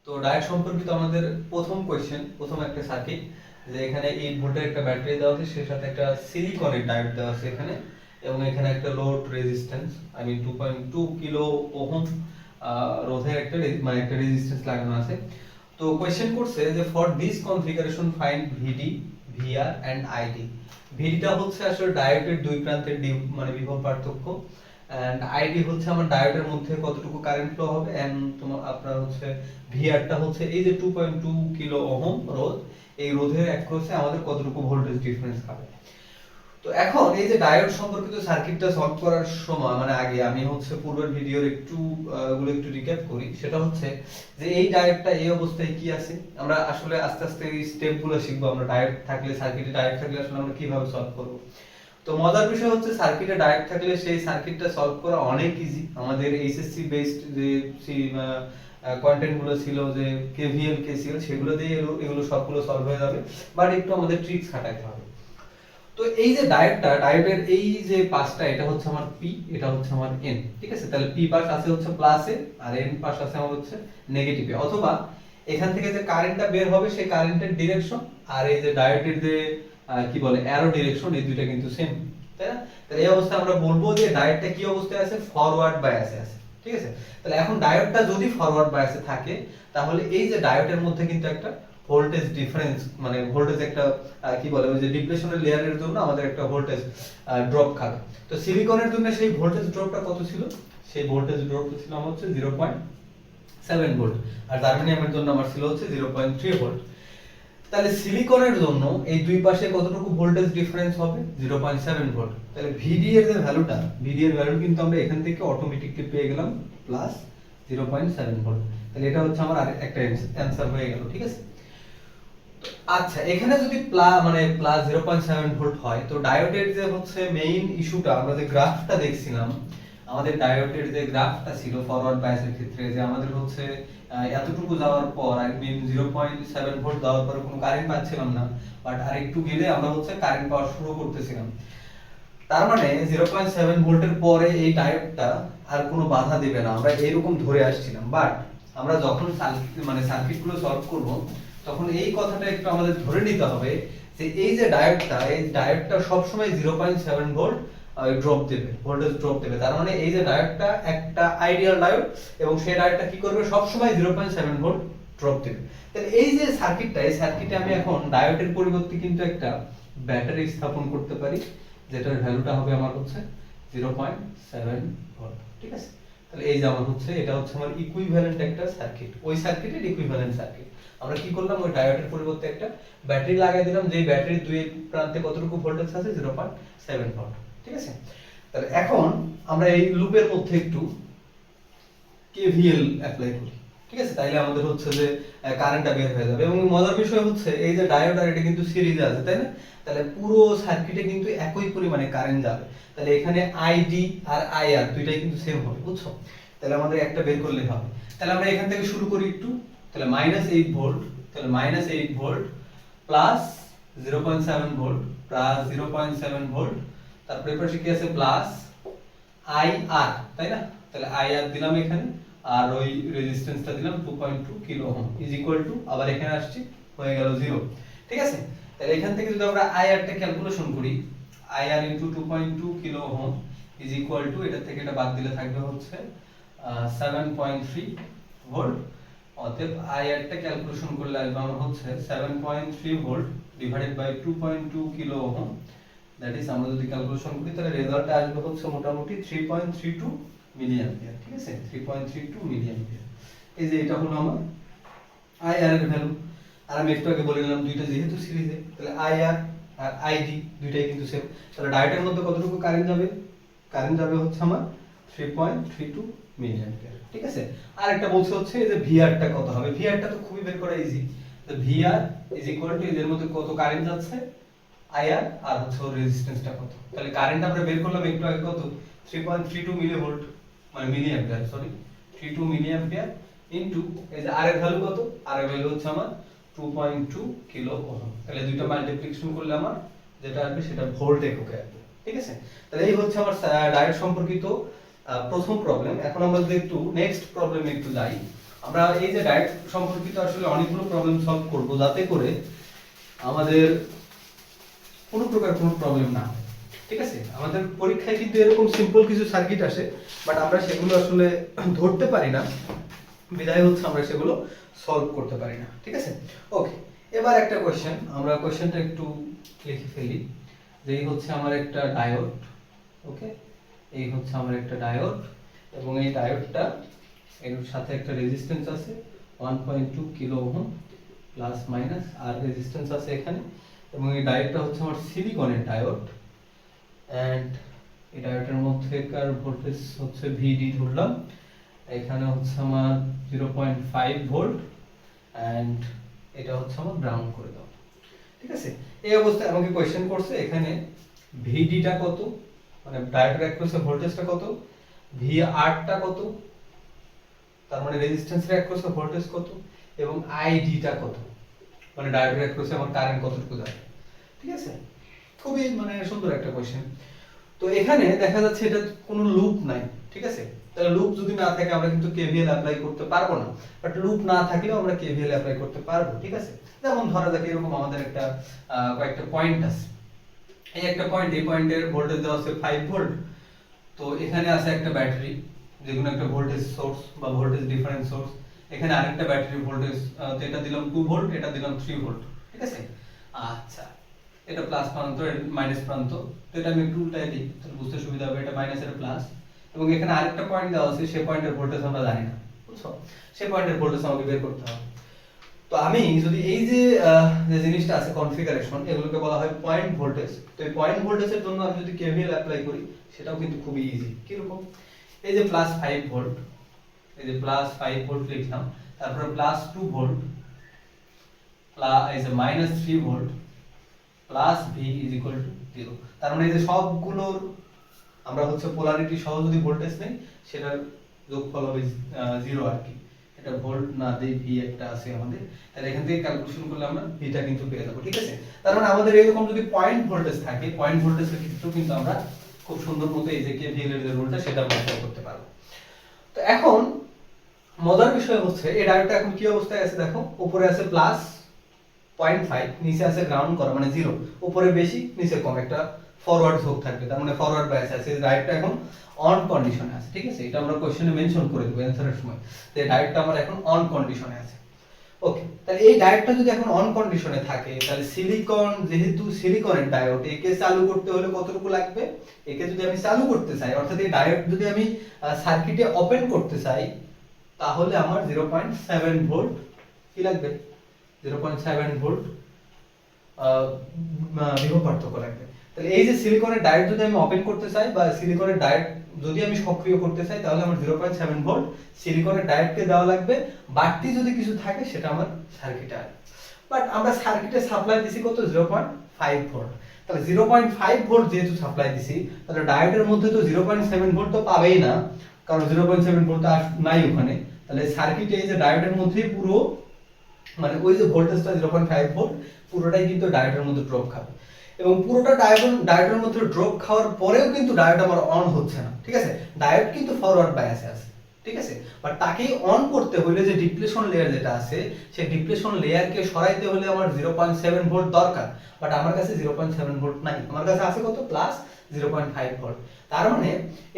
তো ডায়োড সম্পর্কিত আমাদের প্রথম কোশ্চেন, প্রথম একটা সার্কিট, যে এখানে 8 ভোল্টের একটা ব্যাটারি দেওয়া আছে, সেই সাথে একটা সিলিকনের ডায়োড দেওয়া আছে এখানে, এবং এখানে একটা load resistance, I mean 2.2 kilo ohm রোধের একটা মানে একটা রেজিস্ট্যান্স লাগানো আছে। তো কোশ্চেন করছে যে for this configuration find VD, VR and ID. ভিডিটা হচ্ছে আসলে ডায়োডের দুই প্রান্তের মানে বিভব পার্থক্য, এন্ড আইডি হচ্ছে আমার ডায়োডের মধ্যে কতটুকু কারেন্ট ফ্লো হবে, এন্ড তোমার আপনার হচ্ছে ভিআরটা হচ্ছে এই যে 2.2 কিলো ওহম রোধ, এই রোধের অ্যাক্রসে আমাদের কতটুকু ভোল্টেজ ডিফারেন্স হবে। তো এখন এই যে ডায়োড সম্পর্কিত সার্কিটটা সলভ করার সময় মানে আগে আমি হচ্ছে পূর্বের ভিডিওর একটু গুলো একটু রিক্যাপ করি। সেটা হচ্ছে যে এই ডায়োডটা এই অবস্থায় কি আছে, আমরা আসলে আস্তে আস্তে এই স্টেপগুলো শিখবো। আমরা ডায়োড থাকলে, সার্কিটে ডায়োড থাকলে আসলে আমরা কিভাবে সলভ করব। তো মজার বিষয় হচ্ছে সার্কিটে ডায়োড থাকলে সেই সার্কিটটা সলভ করা অনেক ইজি। আমাদের এইচএসসি বেসড যে কন্টেন্ট গুলো ছিল, যে কেভিএল কেসিএল, সেগুলো দিয়ে এগুলো সবগুলো সলভ হয়ে যাবে, বাট একটু আমাদের ট্রিক্স খাটাতে হবে। তো এই যে ডায়োডের এই যে পাশটা, এটা হচ্ছে আমার পি, এটা হচ্ছে আমার এন, ঠিক আছে। তাহলে পি পাশ আছে হচ্ছে প্লাসে, আর এন পাশ আছে আমার হচ্ছে নেগেটিভে। অথবা এখান থেকে যে কারেন্টটা বের হবে সেই কারেন্টের ডিরেকশন আর এই যে ডায়োডের যে কি বলে অ্যারো ডিরেকশন, এই দুইটা কিন্তু সেম, তাই না? তাহলে এই অবস্থায় আমরা বলবো যে ডায়োডটা কি অবস্থায় আছে, ফরওয়ার্ড বায়াসে আছে, ঠিক আছে। তাহলে এখন ডায়োডটা যদি ফরওয়ার্ড বায়াসে থাকে, তাহলে এই যে ডায়োডের মধ্যে কিন্তু একটা ভোল্টেজ ডিফারেন্স, মানে ভোল্টেজ একটা কি বলে ওই যে ডিপ্লেশনের লেয়ারের জন্য আমাদের একটা ভোল্টেজ ড্রপ খাবে। তো সিলিকনের জন্য সেই ভোল্টেজ ড্রপটা কত ছিল, সেই ভোল্টেজ ড্রপটা ছিল আমার হচ্ছে 0.7 ভোল্ট, আর জার্মেনিয়ামের জন্য আমার ছিল হচ্ছে 0.3 ভোল্ট। তাহলে সিলিকনের জন্য এই দুই পাশে কতটুকু ভোল্টেজ ডিফারেন্স হবে, 0.7 ভোল্ট। তাহলে ভিডি এর যে ভ্যালুটা, ভিডি এর ভ্যালু কিন্তু আমরা এখান থেকে অটোমেটিকলি পেয়ে গেলাম প্লাস 0.7 ভোল্ট। তাহলে এটা হচ্ছে আমার আরেকটা অ্যানসার হয়ে গেল, ঠিক আছে। আচ্ছা, এখানে যদি মানে প্লাস 0.7 ভোল্ট হয়, তো ডায়োডের যে হচ্ছে মেইন ইস্যুটা, আমরা যে গ্রাফটা দেখছিলাম, আমাদের ডায়োডের যে গ্রাফটা ছিল ফরওয়ার্ড বায়াসের ক্ষেত্রে, যে আমাদের হচ্ছে এতটুকু যাওয়ার পর, আই মিন 0.7 ভোল্ট যাওয়ার পর কোনো কারেন্ট পাচ্ছিলাম না, বাট আরেকটু গেলে আমরা হচ্ছে কারেন্ট পাওয়া শুরু করতেছিলাম। তার মানে 0.7 ভোল্টের পরে এই ডায়োডটা আর কোনো বাধা দেবে না, আমরা এরকম ধরে আসছিলাম। বাট আমরা যখন সার্কিটগুলো সলভ করব, তখন এই কথাটা একটু আমাদের ধরে নিতে হবে যে এই যে ডায়োডটা, এই ডায়োডটা সবসময় 0.7 ভোল্ট ড্রপ দেবে, ভোল্টেজ ড্রপ দেবে। তার মানে এই যে ডায়োডটা একটা আইডিয়াল ডায়োড, এবং সেই ডায়োডটা কি করবে, সবসময় 0.7 ভোল্ট ড্রপ দেবে। তাহলে এই যে সার্কিটটা, এই সার্কিটে আমি এখন ডায়োডের পরিবর্তে কিন্তু একটা ব্যাটারি স্থাপন করতে পারি, যেটার ভ্যালুটা হবে আমার হচ্ছে 0.7 ভোল্ট, ঠিক আছে। তাহলে এই যে আমার হচ্ছে, এটা হচ্ছে আমার ইকুইভ্যালেন্ট একটা সার্কিট, ওই সার্কিটের ইকুইভ্যালেন্ট সার্কিট। আমরা কি করলাম, ওই ডায়োডের পরিবর্তে একটা ব্যাটারি লাগিয়ে দিলাম, যেই ব্যাটারির দুই প্রান্তে কতটুকু ভোল্টেজ আছে, 0.7 ভোল্ট, ঠিক আছে। তাহলে এখন আমরা এই লুপের মধ্যে একটু কেভিএল অ্যাপ্লাই করি, ঠিক আছে। তাইলে আমাদের হচ্ছে যে কারেন্টটা বের হয়ে যাবে। এবং মজার বিষয় হচ্ছে এই যে ডায়োড আর এটা কিন্তু সিরিজে আছে, তাই না? তাহলে পুরো সার্কিটে কিন্তু একই পরিমাণে কারেন্ট যাবে। তাহলে এখানে আইডি আর আইআর দুইটাই কিন্তু সেম হবে, বুঝছো? তাহলে আমাদের একটা বের করলে হবে। তাহলে আমরা এখান থেকে শুরু করি একটু। তাহলে -8 ভোল্ট, তাহলে -8 volt plus 0.7 volt plus 0.7 volt, তারপরে পাশে কি আছে প্লাস আইআর, তাই না? তাহলে আইআর দিলাম এখানে, আর ওই রেজিস্ট্যান্সটা দিলাম 2.2 kilo ohm is equal to, আবার এখানে আসছে, হয়ে গেল 0, ঠিক আছে। তাহলে এখান থেকে যদি আমরা আইআরটা ক্যালকুলেশন করি, IR into 2.2 kilo ohm is equal to, এটা থেকে এটা বাদ দিলে থাকবে হচ্ছে 7.3 ভোল্ট। অতএব আইআরটা ক্যালকুলেশন করলে আসবে আমার হচ্ছে 7.3 volt divided by 2.2 kilo ohm, that is আমরা যদি ক্যালকুলেশন করি তাহলে রেজাল্টটা আসবে হচ্ছে মোটামুটি 3.32 মিলি অ্যাম্পিয়ার, ঠিক আছে। 3.32 মিলি অ্যাম্পিয়ার। এই যে এটা হলো আমার আইআর এর ভ্যালু। আর আমি একটু আগে বলে দিলাম দুইটা যেহেতু সিরিজে, তাহলে আইআর আর আইডি দুইটাই কিন্তু সেম। তাহলে ডায়োডের মধ্যে কতটুকু কারেন্ট যাবে, কারেন্ট যাবে হচ্ছে আমার 3.32 মিলি অ্যাম্পিয়ার, ঠিক আছে। আর একটা বলছে হচ্ছে এই যে ভিআরটা কত হবে। ভিআরটা তো খুবই বের করা ইজি। তো ভিআর ইজ ইকুয়াল টু এর মধ্যে কত কারেন্ট যাচ্ছে, আইআর, আর হচ্ছে ওর রেজিস্ট্যান্সটা কত। তাহলে কারেন্ট আমরা বের করলাম একটু আগে কত, 3.32 মিলি ভোল্ট, মানে milli ampere, sorry 32 milli ampere into এই যে আর এর ভ্যালু কত, আর এর ভ্যালু হচ্ছে আমার 2.2 কিলো ওহম। তাহলে দুইটা মাল্টিপ্লিকেশন করলে আমার যেটা আসবে সেটা ভোল্ট এককে আসবে, ঠিক আছে। তাহলে এই হচ্ছে আমার ডায়োড সম্পর্কিত প্রথম প্রবলেম। এখন আমরা যদি একটু নেক্সট প্রবলেমে একটু যাই, আমরা এই যে ডায়েট সম্পর্কিত আসলে অনেকগুলো প্রবলেম সলভ করব যাতে করে আমাদের কোনো প্রকার কোনো প্রবলেম না হয়, ঠিক আছে। আমাদের পরীক্ষায় কিন্তু এরকম সিম্পল কিছু সার্কিট আসে, বাট আমরা সেগুলো আসলে ধরতে পারি না, বিধায় হচ্ছে আমরা সেগুলো সলভ করতে পারি না, ঠিক আছে। ওকে, এবার একটা কোশ্চেন, আমরা কোশ্চেনটা একটু লিখে ফেলি। যে এই হচ্ছে আমার একটা ডায়োড, ওকে, এই হচ্ছে আমার একটা ডায়োড, এবং এই ডায়োডটা এর সাথে একটা রেজিস্ট্যান্স আছে 1.2 কিলো ওহম প্লাস মাইনাস, আর রেজিস্ট্যান্স আছে এখানে, এবং এই ডায়োডটা হচ্ছে আমার সিলিকনের ডায়োড, এন্ড এই ডায়োডের মধ্যেকার ভোল্টেজ হচ্ছে ভিডি ধরলাম, এখানে হচ্ছে আমার 0.5 ভোল্ট, এন্ড এটা হচ্ছে আমার গ্রাউন্ড করে দাও, ঠিক আছে। এই অবস্থায় আমাকে কোশ্চেন করছে এখানে ভিডিটা কত, মানে ডায়োডের অ্যাক্রসে ভোল্টেজটা কত, ভিআরটা কত, তার মানে রেজিস্ট্যান্সের অ্যাক্রসে ভোল্টেজ কত, এবং আইডিটা কত, মানে ডায়োডের অ্যাক্রসে আমার কারেন্ট কতটুকু যাবে, ঠিক আছে। খুবই মানে সুন্দর একটা কোশ্চেন। তো এখানে দেখা যাচ্ছে এটা কোনো লুপ নাই, ঠিক আছে। তাহলে লুপ যদি না থাকে আমরা কিন্তু কেভিএল অ্যাপ্লাই করতে পারবো না, বাট লুপ না থাকলেও আমরা কেভিএল অ্যাপ্লাই করতে পারবো, ঠিক আছে। যেমন ধরা যাক এরকম আমাদের একটা কয়েকটা পয়েন্ট আছে, এই একটা পয়েন্ট, এই পয়েন্টের ভোল্টেজ দেওয়া আছে 5 ভোল্ট, তো এখানে আছে একটা ব্যাটারি, যেকোনো একটা ভোল্টেজ সোর্স বা ভোল্টেজ ডিফারেন্স সোর্স, এখানে আরেকটা ব্যাটারি ভোল্টেজ, তো এটা দিলাম 2 ভোল্ট, এটা দিলাম 3 ভোল্ট, ঠিক আছে। আচ্ছা, এটা প্লাস প্রান্ত, এটা মাইনাস প্রান্ত, তো এটা আমি একটু উল্টাই দিই তাহলে বুঝতে সুবিধা হবে, এটা মাইনাস এটা প্লাস, এবং এখানে আরেকটা পয়েন্ট দেওয়া আছে, সেই পয়েন্টের ভোল্টেজ আমরা জানি না, বুঝছো, সেই পয়েন্টের ভোল্টেজ আমাকে বের করতে হবে। তো আমি যদি এই যে যে জিনিসটা আছে কনফিগারেশন, এগুলোকে বলা হয় পয়েন্ট ভোল্টেজ। তো এই পয়েন্ট ভোল্টেজের জন্য আমি যদি কেভিএল অ্যাপ্লাই করি সেটাও কিন্তু খুবই ইজি। কি রকম, এই যে প্লাস 5 ভোল্ট, এই যে প্লাস 5 ভোল্ট লিখলাম, তারপরে প্লাস 2 ভোল্ট, প্লাস এই যে minus 3 volt, plus V is equal to 0। তার মানে এই যে সবগুলোর আমরা হচ্ছে পোলারিটি সহ যদি ভোল্টেজ নেই সেটার যোগফল হবে 0 আর কি। এটা ভোল্ট না দেই ভি একটা আছে আমাদের, তাহলে এখান থেকে ক্যালকুলেশন করলে আমরা ভিটা কিন্তু পেয়ে যাবো, ঠিক আছে। তার মানে আমাদের এরকম যদি পয়েন্ট ভোল্টেজ থাকে, পয়েন্ট ভোল্টেজের ক্ষেত্রেও কিন্তু আমরা খুব সুন্দর মতো এই যে কেভিএল এর যে রুলটা সেটা আমরা অ্যাপ্লাই করতে পারবো। তো এখন মজার বিষয় হচ্ছে এই ডায়োডটা এখন কি অবস্থায় আছে দেখো, উপরে আছে প্লাস 0.5, নিচে আছে গ্রাউন্ড করা মানে 0, উপরে বেশি নিচে কম, একটা ফরওয়ার্ড ঝোঁক থাকবে, তার মানে ফরওয়ার্ড বায়াস আছে। ডায়োডটা এখন অন কন্ডিশনে আছে, ঠিক আছে। এটা আমরা কোশ্চেনে মেনশন করে দেব অ্যানসারের সময়, তো এই ডায়োডটা আমার এখন অন কন্ডিশনে আছে। ওকে, তাহলে এই ডায়োডটা যদি এখন অন কন্ডিশনে থাকে, তাহলে সিলিকন, যেহেতু সিলিকনের ডায়োড, একে চালু করতে হলে কতটুকু লাগবে, একে যদি আমি চালু করতে চাই, অর্থাৎ এই ডায়োড যদি আমি সার্কিটে ওপেন করতে চাই, তাহলে আমার 0.7 ভোল্ট কি লাগবে, 0.7 ভোল্ট বিভব পার্থক্য লাগবে। তাহলে এই যে সিলিকনের ডায়োড যদি আমি ওপেন করতে চাই বা সিলিকনের ডায়োড যদি আমি সক্রিয় করতে চাই, তাহলে আমার 0.7 ভোল্ট সিলিকনের ডায়োডকে দেওয়া লাগবে, বাড়তি যদি কিছু থাকে সেটা আমার সার্কিটে আসবে। বাট আমরা সার্কিটে সাপ্লাই দিছি কত, 0.5 ভোল্ট। তাহলে 0.5 ভোল্ট যেহেতু সাপ্লাই দিছি, তাহলে ডায়োডের মধ্যে তো 0.7 ভোল্ট তো পাবেই না, কারণ 0.7 ভোল্ট নাই ওখানে। তাহলে সার্কিটে এই যে ডায়োডের মধ্যেই পুরো মানে ওই যে ভোল্টেজটা 0.5 ভোল্ট পুরোটাই কিন্তু ডায়োডের মধ্যে ড্রপ খাবে, এবং পুরোটা ডায়োডের মধ্যে ড্রপ খাওয়ার পরেও কিন্তু ডায়োড আমার অন হচ্ছে না, ঠিক আছে। ডায়োড কিন্তু ফরওয়ার্ড বায়াসে আছে, ঠিক আছে, বাট তাকে অন করতে হলে যে ডিপ্লেশন লেয়ার যেটা আছে, সেই ডিপ্লেশন লেয়ারকে সরাইতে হলে আমার 0.7 ভোল্ট দরকার, বাট আমার কাছে 0.7 ভোল্ট নাই, আমার কাছে আছে কত, প্লাস 0.5 ভোল্ট। তার মানে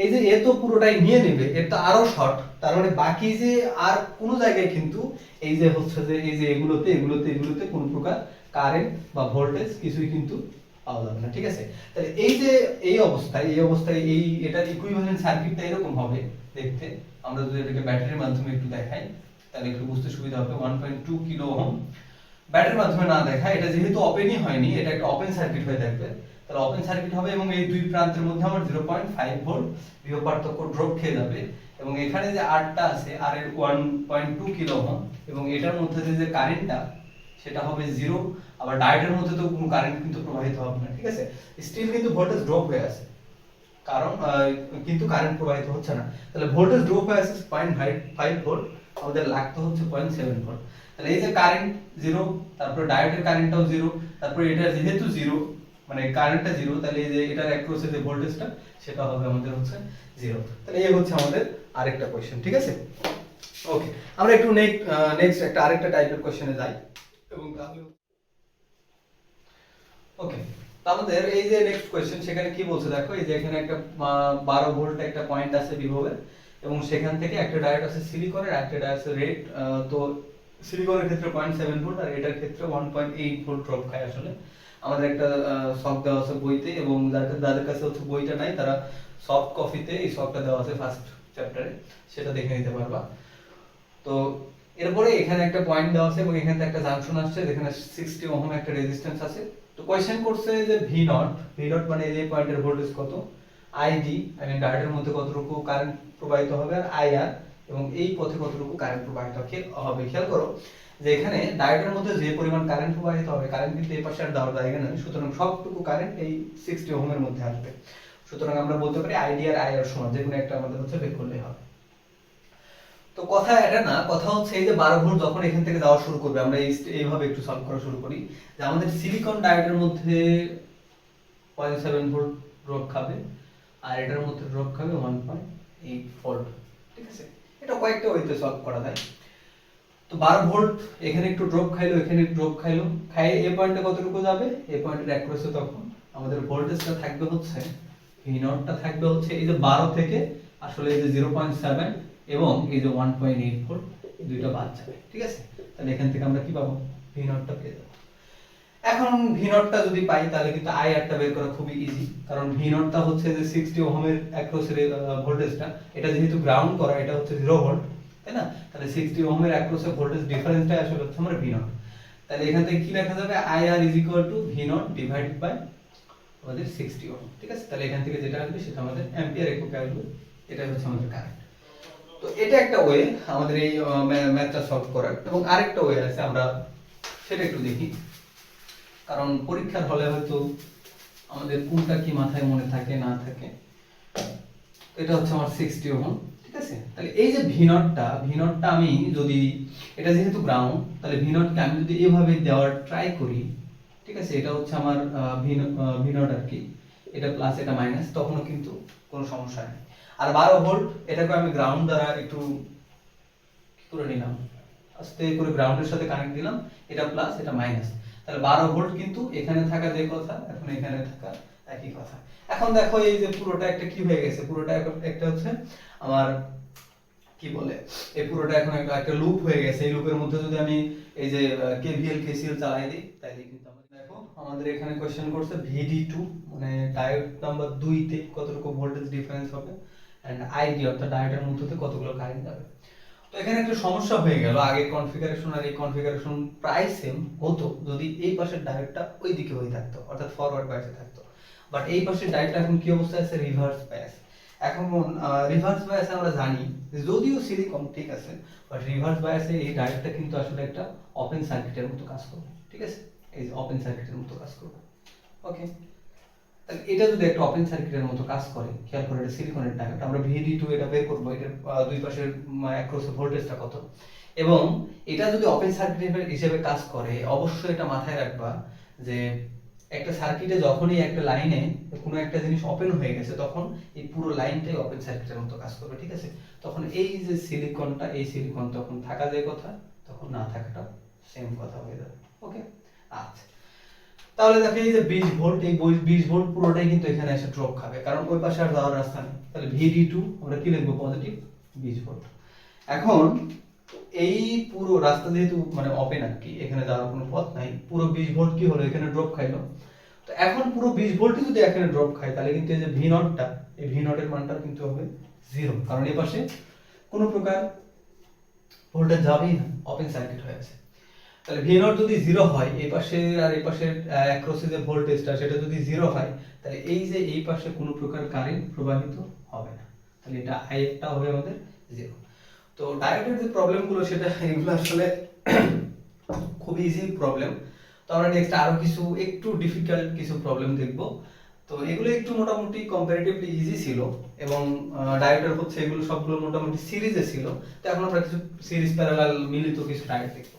এই যে এ তো পুরোটাই নিয়ে নেবে, এর তো আরো শর্ট, তার মানে বাকি যে আর কোনো জায়গায় কিন্তু এই যে হচ্ছে যে এই যে এগুলোতে কোনো প্রকার কারেন্ট বা ভোল্টেজ কিছুই কিন্তু পাওয়া যাবে না, ঠিক আছে। তাহলে এই যে এই অবস্থায় এই এটার ইকুইভ্যালেন্ট সার্কিটটা এরকম হবে দেখতে। আমরা যদি এটাকে ব্যাটারির মাধ্যমে একটু দেখাই তাহলে একটু বুঝতে সুবিধা হবে। 1.2 কিলো ওহম ব্যাটারির মাধ্যমে না দেখা, এটা যেহেতু ওপেনই হয়নি, এটা একটা ওপেন সার্কিট হয়ে থাকবে, তাহলে ওপেন সার্কিট হবে, এবং এই দুই প্রান্তের মধ্যে আমার 0.5 ভোল্ট বিভব পার্থক্য ড্রপ খেয়ে যাবে, এবং এখানে যে আরটা আছে আর এর 1.2 কিলো ওহম, এবং এটার মধ্যে যে কারেন্টটা সেটা হবে 0। আবার ডায়োডের মধ্যে তো কোনো কারেন্ট কিন্তু প্রবাহিত হবে না, ঠিক আছে, স্টিল কিন্তু ভোল্টেজ ড্রপ হয়ে আছে, কারণ কিন্তু কারেন্ট প্রবাহিত হচ্ছে না। তাহলে ভোল্টেজ ড্রপ হয়ে আছে 0.5 ভোল্ট, আমাদের লাগতে হচ্ছে 0.7 ভোল্ট। তাহলে এই যে কারেন্ট 0, তারপর ডায়োডের কারেন্টটাও 0, তারপর এটা যেহেতু 0 মানে কারেন্টটা 0, তাহলে এই যে এটার অ্যাক্রসে যে ভোল্টেজটা সেটা হবে আমাদের হচ্ছে 0। তাহলে এই হচ্ছে আমাদের আরেকটা কোশ্চেন, ঠিক আছে। ওকে, আমরা একটু নেক্সট একটা আরেকটা টাইপের কোশ্চেনে যাই এবং তাহলে ওকে, তো আমাদের এই যে নেক্সট কোশ্চেন সেখানে কি বলছে দেখো, এই যে এখানে একটা 12 ভোল্ট একটা পয়েন্ট আছে বিভবের এবং সেখান থেকে একটা ডায়োড আছে সিলিকনের, একটা ডায়োড আছে রেড। তো সিলিকনের ক্ষেত্রে 0.7 ভোল্ট আর এটার ক্ষেত্রে 1.8 ভোল্ট ড্রপ খায়। আসলে আমাদের একটা শক দেওয়া আছে বইতে, এবং যাদের কাছে হচ্ছে বইটা নাই তারা সফট কপিতে এই শকটা দেওয়া আছে ফার্স্ট চ্যাপ্টারে, সেটা দেখে নিতে পারবা। তো এরপরে এখানে একটা পয়েন্ট দেওয়া আছে এবং এখানে একটা জাংশন আসছে যেখানে 60 ওহম একটা রেজিস্ট্যান্স আছে। তো কোশ্চেন করছে যে ভি নট মানে এই পয়েন্টের ভোল্টেজ কত, আইডি মানে ডায়োডের মধ্যে কতটুকু কারেন্ট প্রবাহিত হবে, আর আইআর এবং এই পথে কতটুকু কারেন্ট প্রবাহিত হবে। খেয়াল করো যে এখানে ডায়োডের মধ্যে যে পরিমাণ কারেন্ট প্রবাহিত হবে, কারেন্ট কিন্তু এই পাশে আর দেওয়ার জায়গা নেই, সুতরাং সবটুকু কারেন্ট এই 60 ওহমের মধ্যে আসবে। সুতরাং আমরা বলতে পারি আইডি আর আইআর সমান, যে কোনো একটা আমাদের হচ্ছে বের করলেই হবে। তো কথা এটা না, কথা হচ্ছে এই যে 12 ভোল্ট যখন এখান থেকে যাওয়া শুরু করবে, আমরা এইভাবে একটু সলভ করা শুরু করি যে আমাদের সিলিকন ডায়োডের মধ্যে 0.7 ভোল্ট ড্রপ খাবে আর এটার মধ্যে ড্রপ খাবে 1.8 ভোল্ট। ঠিক আছে, এটা কয়েকটা ওয়েতে সলভ করা যায়। তো 12 ভোল্ট এখানে একটু ড্রপ খাইলো, এখানে ড্রপ খাইলো, খাই এই পয়েন্টে কতটুকু যাবে, এই পয়েন্টের অ্যাক্রসে তখন আমাদের ভোল্টেজটা থাকবে হচ্ছে V0টা থাকবে হচ্ছে এই যে 12 থেকে আসলে এই যে 0.7 এবং এই যে 1.8 ভোল্ট, এই দুইটা বাদ যাবে। ঠিক আছে, তাহলে এখান থেকে আমরা কি পাবো, V0টা পেয়ে যাবো। এখন V0টা যদি পাই তাহলে কিন্তু IR টা বের করা খুবই ইজি, কারণ V0টা হচ্ছে যে 60 ওহমের অ্যাক্রসের ভোল্টেজটা, এটা যেহেতু গ্রাউন্ড করা, এটা হচ্ছে 0 ভোল্ট, তাই না? তাহলে 60 ওহমের অ্যাক্রসের ভোল্টেজ ডিফারেন্সটা আসলে হচ্ছে আমার V0। তাহলে এখান থেকে কি লেখা যাবে, IR V0 ডিভাইডেড বাই আমাদের 60 ওহম। ঠিক আছে, তাহলে এখান থেকে যেটা আসবে সেটা আমাদের অ্যাম্পিয়ার এককে আসবে, এটা হচ্ছে আমাদের কারেন্ট। তো এটা একটা ওয়ে আমাদের এই ম্যাথটা সলভ করার, এবং আরেকটা ওয়ে আছে আমরা সেটা একটু দেখি, কারণ পরীক্ষার হলে হয়তো আমাদের কোনটা কি মাথায় মনে থাকে না থাকে। এটা হচ্ছে আমার 60 ওহম। ঠিক আছে, তাহলে এই যে V0টা আমি যদি, এটা যেহেতু গ্রাউন্ড, তাহলে V0কে আমি যদি এভাবে দেওয়ার ট্রাই করি, ঠিক আছে, এটা হচ্ছে আমার V0 আর কি, এটা প্লাস এটা মাইনাস, তখনও কিন্তু কোনো সমস্যা নেই। আর 12 ভোল্ট এটাকে আমি গ্রাউন্ড দ্বারা একটু কি করে নিলাম, আস্তে করে গ্রাউন্ডের সাথে কানেক্ট দিলাম, এটা প্লাস এটা মাইনাস, তাহলে 12 ভোল্ট কিন্তু এখানে থাকা যে কথা এখন এখানে থাকা একই কথা। এখন দেখো এই যে পুরোটা একটা কি হয়ে গেছে, পুরোটা একটা হচ্ছে আমার কি বলে, এই পুরোটা এখন একটা লুপ হয়ে গেছে। এই লুপের মধ্যে যদি আমি এই যে কেভিএল কেসিএল চালাই দিই তাহলে কিন্তু আমাদের দেখো আমাদের এখানে কোশ্চেন করছে VD2 মানে ডায়োড নাম্বার 2 তে কতটুকু ভোল্টেজ ডিফারেন্স হবে এন্ড আইডি অর্থাৎ ডায়োডের মধ্যে কতগুলো কারেন্ট যাবে। তো এখানে একটা সমস্যা হয়ে গেল, আগের কনফিগারেশন আর এই কনফিগারেশন প্রায় সেম হতো যদি এই পাশের ডায়োডটা ওই দিকে হয়ে থাকতো, অর্থাৎ ফরওয়ার্ড বাইসে থাকতো। বাট এই পাশের ডায়োডটা এখন কি অবস্থা আছে, রিভার্স বায়াস। এখন রিভার্স বায়াসে আমরা জানি যদিও সিলিকন ঠিক আছে, বাট রিভার্স বায়াসে এই ডায়োডটা কিন্তু আসলে একটা ওপেন সার্কিটের মতো কাজ করবে। ঠিক আছে, এই ওপেন সার্কিটের মতো কাজ করবে। ওকে, তাহলে এটা যদি একটা ওপেন সার্কিটের মতো কাজ করে, খেয়াল করে এটা সিলিকনের ডায়োড, আমরা VD2 এটা বের করব, এটার দুই পাশের অ্যাক্রস ভোল্টেজটা কত, এবং এটা যদি ওপেন সার্কিট হিসেবে কাজ করে অবশ্যই এটা মাথায় রাখবা যে একটা সার্কিটে যখনই একটা লাইনে কোনো একটা জিনিস ওপেন হয়ে গেছে তখন এই পুরো লাইনটাই ওপেন সার্কিটের মতো কাজ করবে। ঠিক আছে, তখন এই যে সিলিকনটা, এই সিলিকন তখন থাকা যায় কথা, তখন না থাকাটা সেম কথা হয়ে যাবে। ওকে, আচ্ছা, তাহলে দেখো এই যে 20 ভোল্ট, এই 20 ভোল্ট পুরোটাই কিন্তু এখানে এসে ড্রপ খাবে, কারণ ওই পাশে আর যাওয়ার রাস্তা নেই। তাহলে VD2 আমরা কি লিখবো, পজিটিভ 20 ভোল্ট। এখন এই পুরো রাস্তা যেহেতু মানে ওপেন আর কি, এখানে যাওয়ার কোনো পথ নাই, পুরো 20 ভোল্ট কি হলো, এখানে ড্রপ খাইলো। তো এখন পুরো 20 ভোল্টই যদি এখানে ড্রপ খায় তাহলে কিন্তু এই যে V0টা, এই V0 এর মানটা কিন্তু হবে 0, কারণ এই পাশে কোনো প্রকার ভোল্টেজ যাবেই না, ওপেন সার্কিট হয়ে আছে। তাহলে V0 যদি 0 হয়, এই পাশে আর এই পাশে অ্যাক্রসে যে ভোল্টেজটা সেটা যদি 0 হয়, তাহলে এই যে এই পাশে কোনো প্রকার কারেন্ট প্রবাহিত হবে না, তাহলে এটা আইটা হবে আমাদের 0। তো ডায়োডের যে প্রবলেমগুলো সেটা এগুলো আসলে খুব ইজি প্রবলেম। তো আমরা নেক্সট আরো কিছু একটু ডিফিকাল্ট কিছু প্রবলেম দেখব। তো এগুলো একটু মোটামুটি কম্পারেটিভলি ইজি ছিল, এবং ডায়োডের হচ্ছে এগুলো সবগুলো মোটামুটি সিরিজে ছিল। তো এখন আমরা কিছু সিরিজ প্যারালাল মিলিত কিছু ডায়োড দেখব।